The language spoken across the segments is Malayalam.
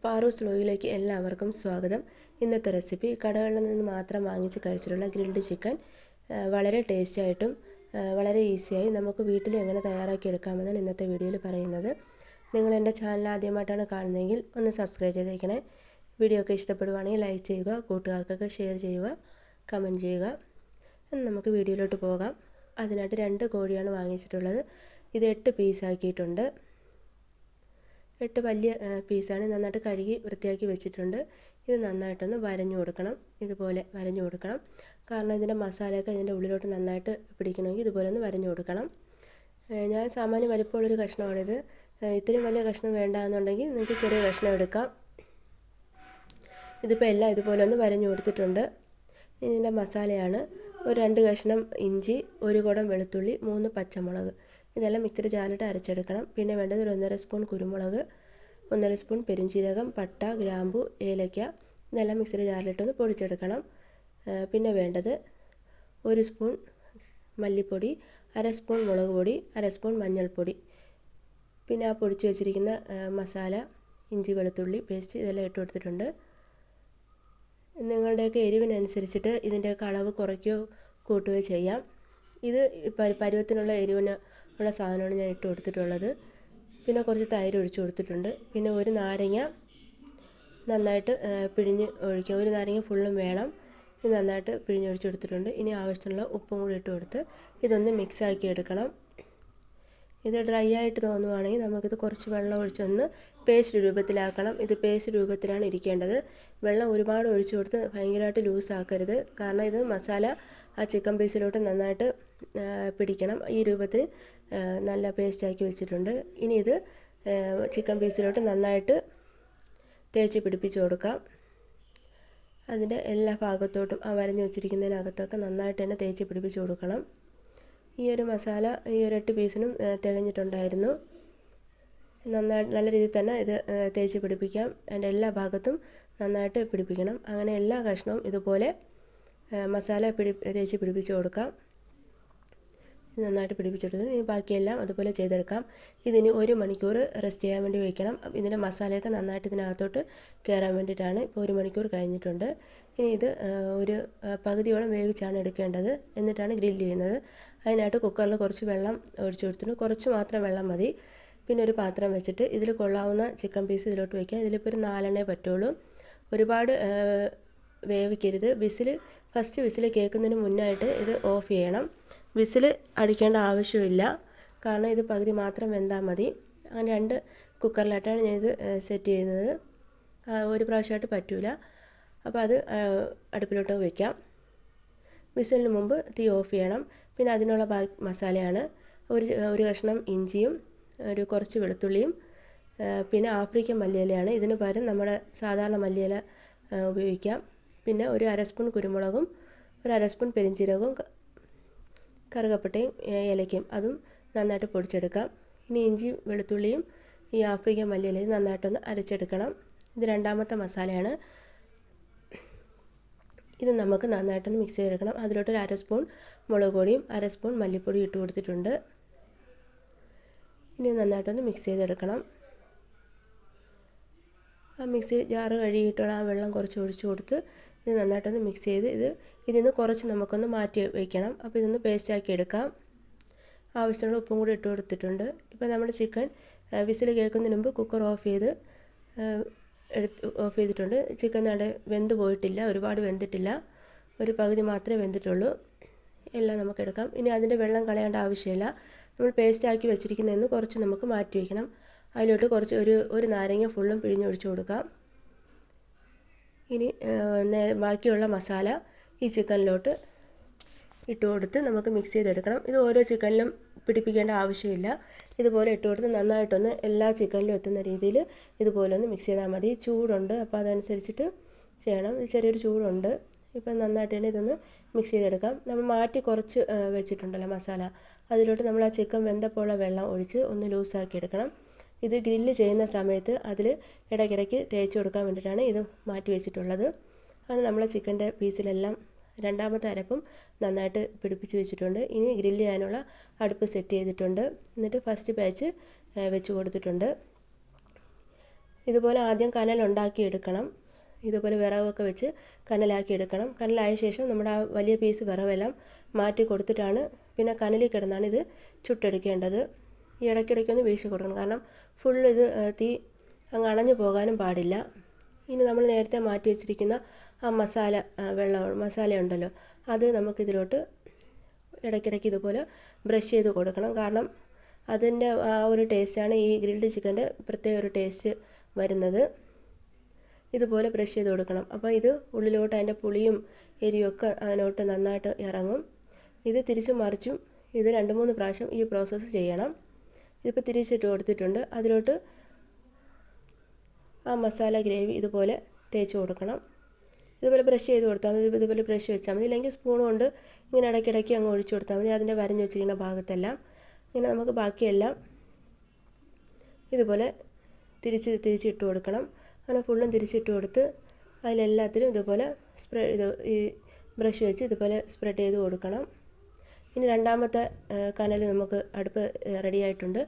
പാറൂസ് വ്ലോഗിലേക്ക് എല്ലാവർക്കും സ്വാഗതം. ഇന്നത്തെ റെസിപ്പി കടകളിൽ നിന്ന് മാത്രം വാങ്ങിച്ച് കഴിച്ചിട്ടുള്ള ഗ്രിൽഡ് ചിക്കൻ വളരെ ടേസ്റ്റായിട്ടും വളരെ ഈസിയായി നമുക്ക് വീട്ടിൽ എങ്ങനെ തയ്യാറാക്കി എടുക്കാമെന്നാണ് ഇന്നത്തെ വീഡിയോയിൽ പറയുന്നത്. നിങ്ങൾ എൻ്റെ ചാനൽ ആദ്യമായിട്ടാണ് കാണുന്നതെങ്കിൽ ഒന്ന് സബ്സ്ക്രൈബ് ചെയ്തേക്കണേ. വീഡിയോ ഒക്കെ ഇഷ്ടപ്പെടുവാണെങ്കിൽ ലൈക്ക് ചെയ്യുക, കൂട്ടുകാർക്കൊക്കെ ഷെയർ ചെയ്യുക, കമൻറ്റ് ചെയ്യുക. നമുക്ക് വീഡിയോയിലോട്ട് പോകാം. അതിനായിട്ട് 2 കോഴിയാണ് വാങ്ങിച്ചിട്ടുള്ളത്. ഇത് 8 പീസാക്കിയിട്ടുണ്ട്. 8 വലിയ പീസാണ്. നന്നായിട്ട് കഴുകി വൃത്തിയാക്കി വെച്ചിട്ടുണ്ട്. ഇത് നന്നായിട്ടൊന്ന് വരഞ്ഞു കൊടുക്കണം. ഇതുപോലെ വരഞ്ഞു കൊടുക്കണം. കാരണം ഇതിൻ്റെ മസാലയൊക്കെ ഇതിൻ്റെ ഉള്ളിലോട്ട് നന്നായിട്ട് പിടിക്കണമെങ്കിൽ ഇതുപോലെ ഒന്ന് വരഞ്ഞു കൊടുക്കണം. ഞാൻ സാമാന്യം വലിപ്പമുള്ളൊരു കഷ്ണമാണിത്. ഇത്രയും വലിയ കഷ്ണം വേണ്ടാന്നുണ്ടെങ്കിൽ നിങ്ങൾക്ക് ചെറിയ കഷ്ണം എടുക്കാം. ഇതിപ്പോൾ എല്ലാം ഇതുപോലെ ഒന്ന് വരഞ്ഞു കൊടുത്തിട്ടുണ്ട്. ഇതിൻ്റെ മസാലയാണ് ഒരു 2 കഷ്ണം ഇഞ്ചി, 1 കുടം വെളുത്തുള്ളി, 3 പച്ചമുളക്. ഇതെല്ലാം മിക്സിയുടെ ജാറിലിട്ട് അരച്ചെടുക്കണം. പിന്നെ വേണ്ടത് ഒരു 1.5 സ്പൂൺ കുരുമുളക്, 1.5 സ്പൂൺ പെരുംജീരകം, പട്ട, ഗ്രാമ്പു, ഏലയ്ക്ക. ഇതെല്ലാം മിക്സിയുടെ ജാറിലിട്ടൊന്ന് പൊടിച്ചെടുക്കണം. പിന്നെ വേണ്ടത് 1 സ്പൂൺ മല്ലിപ്പൊടി, 1/2 സ്പൂൺ മുളക് പൊടി, 1/2 സ്പൂൺ മഞ്ഞൾപ്പൊടി. പിന്നെ ആ പൊടിച്ച് വെച്ചിരിക്കുന്ന മസാല, ഇഞ്ചി വെളുത്തുള്ളി പേസ്റ്റ് ഇതെല്ലാം ഇട്ട് കൊടുത്തിട്ടുണ്ട്. നിങ്ങളുടെയൊക്കെ എരിവിനനുസരിച്ചിട്ട് ഇതിൻ്റെയൊക്കെ അളവ് കുറയ്ക്കുകയോ കൂട്ടുകയോ ചെയ്യാം. ഇത് പരുവത്തിനുള്ള എരിവിന് ഉള്ള സാധനമാണ് ഞാൻ ഇട്ട് കൊടുത്തിട്ടുള്ളത്. പിന്നെ കുറച്ച് തൈര് ഒഴിച്ച് കൊടുത്തിട്ടുണ്ട്. പിന്നെ ഒരു നാരങ്ങ നന്നായിട്ട് പിഴിഞ്ഞ് ഒഴിക്കുക. ഒരു നാരങ്ങ ഫുള്ളും വേണം. ഇത് നന്നായിട്ട് പിഴിഞ്ഞൊഴിച്ച് കൊടുത്തിട്ടുണ്ട്. ഇനി ആവശ്യമുള്ള ഉപ്പും കൂടി ഇട്ട് കൊടുത്ത് ഇതൊന്ന് മിക്സാക്കി എടുക്കണം. ഇത് ഡ്രൈ ആയിട്ട് തോന്നുവാണെങ്കിൽ നമുക്കിത് കുറച്ച് വെള്ളം ഒഴിച്ചൊന്ന് പേസ്റ്റ് രൂപത്തിലാക്കണം. ഇത് പേസ്റ്റ് രൂപത്തിലാണ് ഇരിക്കേണ്ടത്. വെള്ളം ഒരുപാട് ഒഴിച്ചു കൊടുത്ത് ഭയങ്കരമായിട്ട് ലൂസാക്കരുത്. കാരണം ഇത് മസാല ആ ചിക്കൻ പീസിലോട്ട് നന്നായിട്ട് പിടിക്കണം. ഈ രൂപത്തിൽ നല്ല പേസ്റ്റാക്കി വെച്ചിട്ടുണ്ട്. ഇനി ഇത് ചിക്കൻ പീസിലോട്ട് നന്നായിട്ട് തേച്ച് പിടിപ്പിച്ച് കൊടുക്കാം. അതിൻ്റെ എല്ലാ ഭാഗത്തോട്ടും ആ വരഞ്ഞു വെച്ചിരിക്കുന്നതിനകത്തൊക്കെ നന്നായിട്ട് തന്നെ തേച്ച് പിടിപ്പിച്ച് കൊടുക്കണം. ഈ ഒരു മസാല ഈ ഒരു 8 പീസിനും തികഞ്ഞിട്ടുണ്ടായിരുന്നു. നല്ല രീതിയിൽ തന്നെ ഇത് തേച്ച് പിടിപ്പിക്കാം. അതിൻ്റെ എല്ലാ ഭാഗത്തും നന്നായിട്ട് പിടിപ്പിക്കണം. അങ്ങനെ എല്ലാ കഷ്ണവും ഇതുപോലെ മസാല തേച്ച് പിടിപ്പിച്ച് കൊടുക്കാം. നന്നായിട്ട് പിടിപ്പിച്ചെടുത്ത് ഇനി ബാക്കിയെല്ലാം അതുപോലെ ചെയ്തെടുക്കാം. ഇതിന് 1 മണിക്കൂർ റെസ്റ്റ് ചെയ്യാൻ വേണ്ടി വയ്ക്കണം. ഇതിൻ്റെ മസാലയൊക്കെ നന്നായിട്ട് ഇതിനകത്തോട്ട് കയറാൻ വേണ്ടിയിട്ടാണ്. ഇപ്പോൾ 1 മണിക്കൂർ കഴിഞ്ഞിട്ടുണ്ട്. ഇനി ഇത് ഒരു പകുതിയോളം വേവിച്ചാണ് എടുക്കേണ്ടത്. എന്നിട്ടാണ് ഗ്രില്ല് ചെയ്യുന്നത്. അതിനായിട്ട് കുക്കറിൽ കുറച്ച് വെള്ളം ഒഴിച്ചു കൊടുത്തിട്ടുണ്ട്. കുറച്ച് മാത്രം വെള്ളം മതി. പിന്നെ ഒരു പാത്രം വെച്ചിട്ട് ഇതിൽ കൊള്ളാവുന്ന ചിക്കൻ പീസ് ഇതിലോട്ട് വയ്ക്കാം. ഇതിലിപ്പോൾ ഒരു 4 എണ്ണേ പറ്റുള്ളൂ. ഒരുപാട് വേവിക്കരുത്. ഫസ്റ്റ് വിസിൽ കേൾക്കുന്നതിന് മുന്നായിട്ട് ഇത് ഓഫ് ചെയ്യണം. വിസിൽ അടിക്കേണ്ട ആവശ്യമില്ല. കാരണം ഇത് പകുതി മാത്രം വെന്താൽ മതി. അങ്ങനെ 2 കുക്കറിലായിട്ടാണ് ഞാനിത് സെറ്റ് ചെയ്യുന്നത്. ഒരു പ്രാവശ്യമായിട്ട് പറ്റില്ല. അപ്പോൾ അത് അടുപ്പിലോട്ട് വയ്ക്കാം. വിസിലിന് മുമ്പ് തീ ഓഫ് ചെയ്യണം. പിന്നെ അതിനുള്ള മസാലയാണ് ഒരു കഷ്ണം ഇഞ്ചിയും കുറച്ച് വെളുത്തുള്ളിയും പിന്നെ ആഫ്രിക്കൻ മല്ലിയിലയാണ്. ഇതിന് പകരം നമ്മുടെ സാധാരണ മല്ലിയില ഉപയോഗിക്കാം. പിന്നെ ഒരു 1/2 സ്പൂൺ കുരുമുളകും, ഒരു 1/2 സ്പൂൺ പെരുംജീരകവും, കറുകപ്പട്ടയും ഏലയ്ക്കയും അതും നന്നായിട്ട് പൊടിച്ചെടുക്കാം. ഇനി ഇഞ്ചി വെളുത്തുള്ളിയും ഈ ആഫ്രിക്കൻ മല്ലിയിലയും നന്നായിട്ടൊന്ന് അരച്ചെടുക്കണം. ഇത് രണ്ടാമത്തെ മസാലയാണ്. ഇത് നമുക്ക് നന്നായിട്ടൊന്ന് മിക്സ് ചെയ്തെടുക്കണം. അതിലോട്ടൊരു 1/2 സ്പൂൺ മുളക് പൊടിയും 1/2 സ്പൂൺ മല്ലിപ്പൊടിയും ഇട്ട് കൊടുത്തിട്ടുണ്ട്. ഇനി നന്നായിട്ടൊന്ന് മിക്സ് ചെയ്തെടുക്കണം. ആ മിക്സി ജാറ് കഴുകിയിട്ടുള്ള ആ വെള്ളം കുറച്ച് ഒഴിച്ചു കൊടുത്ത് ഇത് നന്നായിട്ടൊന്ന് മിക്സ് ചെയ്ത് ഇതിൽ നിന്ന് കുറച്ച് നമുക്കൊന്ന് മാറ്റി വയ്ക്കണം. അപ്പോൾ ഇതൊന്ന് പേസ്റ്റാക്കി എടുക്കാം. ആവശ്യമുള്ള ഉപ്പും കൂടി ഇട്ട് കൊടുത്തിട്ടുണ്ട്. ഇപ്പോൾ നമ്മുടെ ചിക്കൻ വിസിൽ കേൾക്കുന്നതിന് മുമ്പ് കുക്കർ ഓഫ് ചെയ്തിട്ടുണ്ട്. ചിക്കൻ നട വെന്ത് പോയിട്ടില്ല, ഒരുപാട് വെന്തിട്ടില്ല. ഒരു പകുതി മാത്രമേ വെന്തിട്ടുള്ളൂ. എല്ലാം നമുക്കെടുക്കാം. ഇനി അതിൻ്റെ വെള്ളം കളയേണ്ട ആവശ്യമില്ല. നമ്മൾ പേസ്റ്റാക്കി വെച്ചിരിക്കുന്നതിന് കുറച്ച് നമുക്ക് മാറ്റി വയ്ക്കണം. അതിലോട്ട് കുറച്ച് ഒരു നാരങ്ങ ഫുള്ളും പിഴിഞ്ഞൊഴിച്ച് കൊടുക്കാം. ഇനി ബാക്കിയുള്ള മസാല ഈ ചിക്കനിലോട്ട് ഇട്ട് കൊടുത്ത് നമുക്ക് മിക്സ് ചെയ്തെടുക്കണം. ഇത് ഓരോ ചിക്കനിലും പിടിപ്പിക്കേണ്ട ആവശ്യമില്ല. ഇതുപോലെ ഇട്ട് കൊടുത്ത് നന്നായിട്ടൊന്ന് എല്ലാ ചിക്കനിലും എത്തുന്ന രീതിയിൽ ഇതുപോലെ ഒന്ന് മിക്സ് ചെയ്താൽ മതി. ചൂടുണ്ട്, അപ്പോൾ അതനുസരിച്ചിട്ട് ചെയ്യണം. ചെറിയൊരു ചൂടുണ്ട്. ഇപ്പം നന്നായിട്ട് തന്നെ ഇതൊന്ന് മിക്സ് ചെയ്തെടുക്കാം. നമ്മൾ മാറ്റി കുറച്ച് വെച്ചിട്ടുണ്ടല്ലോ മസാല, അതിലോട്ട് നമ്മൾ ആ ചിക്കൻ വെന്തപ്പോഴുള്ള വെള്ളം ഒഴിച്ച് ഒന്ന് ലൂസാക്കി എടുക്കണം. ഇത് ഗ്രില്ല് ചെയ്യുന്ന സമയത്ത് അതിൽ ഇടയ്ക്കിടയ്ക്ക് തേച്ച് കൊടുക്കാൻ വേണ്ടിയിട്ടാണ് ഇത് മാറ്റി വെച്ചിട്ടുള്ളത്. അങ്ങനെ നമ്മളെ ചിക്കൻ്റെ പീസിലെല്ലാം രണ്ടാമത്തെ അരപ്പും നന്നായിട്ട് പിടിപ്പിച്ച് വെച്ചിട്ടുണ്ട്. ഇനി ഗ്രില്ല് ചെയ്യാനുള്ള അടുപ്പ് സെറ്റ് ചെയ്തിട്ടുണ്ട്. എന്നിട്ട് ഫസ്റ്റ് ബാച്ച് വെച്ച് കൊടുത്തിട്ടുണ്ട്. ഇതുപോലെ ആദ്യം കനലുണ്ടാക്കി എടുക്കണം. ഇതുപോലെ വിറകൊക്കെ വെച്ച് കനലാക്കി എടുക്കണം. കനലായ ശേഷം നമ്മുടെ ആ വലിയ പീസ് വിറവെല്ലാം മാറ്റി കൊടുത്തിട്ടാണ് പിന്നെ കനലിൽ കിടന്നാണ് ഇത് ചുട്ടെടുക്കേണ്ടത്. ഈ ഇടയ്ക്കിടയ്ക്കൊന്ന് വീശി കൊടുക്കണം, കാരണം ഫുൾ ഇത് തീ അങ്ങ് അണഞ്ഞു പോകാനും പാടില്ല. ഇനി നമ്മൾ നേരത്തെ മാറ്റി വെച്ചിരിക്കുന്ന ആ മസാല ഉണ്ടല്ലോ, അത് നമുക്കിതിലോട്ട് ഇടയ്ക്കിടയ്ക്ക് ഇതുപോലെ ബ്രഷ് ചെയ്ത് കൊടുക്കണം. കാരണം അതിൻ്റെ ആ ഒരു ടേസ്റ്റാണ് ഈ ഗ്രിൽഡ് ചിക്കൻ്റെ പ്രത്യേക ഒരു ടേസ്റ്റ് വരുന്നത്. ഇതുപോലെ ബ്രഷ് ചെയ്ത് കൊടുക്കണം. അപ്പോൾ ഇത് ഉള്ളിലോട്ട് അതിൻ്റെ പുളിയും എരിയും ഒക്കെ അതിനോട്ട് നന്നായിട്ട് ഇറങ്ങും. ഇത് തിരിച്ചും മറിച്ചും ഇത് 2-3 പ്രാവശ്യം ഈ പ്രോസസ്സ് ചെയ്യണം. ഇതിപ്പോൾ തിരിച്ചിട്ട് കൊടുത്തിട്ടുണ്ട്. അതിലോട്ട് ആ മസാല ഗ്രേവി ഇതുപോലെ തേച്ച് കൊടുക്കണം. ഇതുപോലെ ബ്രഷ് ചെയ്ത് കൊടുത്താൽ മതി. ഇതുപോലെ ബ്രഷ് വെച്ചാൽ മതി, ഇല്ലെങ്കിൽ സ്പൂൺ കൊണ്ട് ഇങ്ങനെ ഇടയ്ക്കിടയ്ക്ക് അങ്ങ് ഒഴിച്ചു കൊടുത്താൽ മതി. അതിൻ്റെ വരഞ്ഞ് വെച്ചിരിക്കുന്ന ഭാഗത്തെല്ലാം ഇങ്ങനെ നമുക്ക് ബാക്കിയെല്ലാം ഇതുപോലെ തിരിച്ചിട്ട് കൊടുക്കണം. അങ്ങനെ ഫുള്ളും തിരിച്ചിട്ട് കൊടുത്ത് അതിലെല്ലാത്തിലും ഇതുപോലെ ഈ ബ്രഷ് വെച്ച് ഇതുപോലെ സ്പ്രെഡ് ചെയ്ത് കൊടുക്കണം. ഇനി രണ്ടാമത്തെ കനൽ നമുക്ക് അടുപ്പ് റെഡി ആയിട്ടുണ്ട്.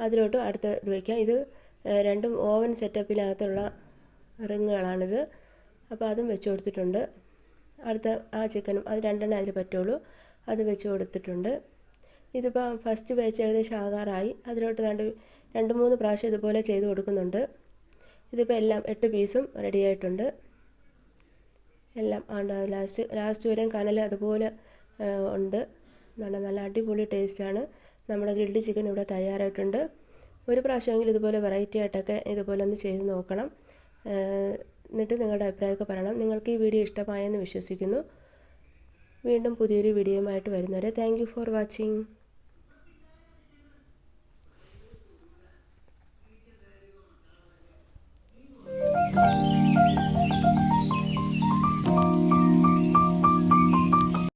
അതിലോട്ട് അടുത്ത ഇത് വയ്ക്കാം. ഇത് രണ്ടും ഓവൻ സെറ്റപ്പിനകത്തുള്ള റിങ്ങുകളാണിത്. അപ്പോൾ അതും വെച്ച് കൊടുത്തിട്ടുണ്ട്. അടുത്ത ആ ചിക്കനും അത് 2 അതിൽ പറ്റുള്ളൂ, അത് വെച്ച് കൊടുത്തിട്ടുണ്ട്. ഇതിപ്പോൾ ഫസ്റ്റ് ബാച്ച് ഏകദേശം ആകാറായി. അതിലോട്ട് 2-3 പ്രാവശ്യം ഇതുപോലെ ചെയ്ത് കൊടുക്കുന്നുണ്ട്. ഇതിപ്പോൾ എല്ലാം 8 പീസും റെഡി ആയിട്ടുണ്ട്. എല്ലാം ലാസ്റ്റ് വരെയും കനൽ അതുപോലെ ഉണ്ട്. നല്ല അടിപൊളി ടേസ്റ്റാണ്. നമ്മുടെ ഗ്രിൽഡ് ചിക്കൻ ഇവിടെ തയ്യാറായിട്ടുണ്ട്. ഒരു പ്രാവശ്യമെങ്കിലും ഇതുപോലെ വെറൈറ്റി ആയിട്ടൊക്കെ ഇതുപോലെ ഒന്ന് ചെയ്ത് നോക്കണം. എന്നിട്ട് നിങ്ങളുടെ അഭിപ്രായമൊക്കെ പറയണം. നിങ്ങൾക്ക് ഈ വീഡിയോ ഇഷ്ടമായെന്ന് വിശ്വസിക്കുന്നു. വീണ്ടും പുതിയൊരു വീഡിയോയുമായിട്ട് വരുന്നവരെ താങ്ക് യു ഫോർ വാച്ചിങ്.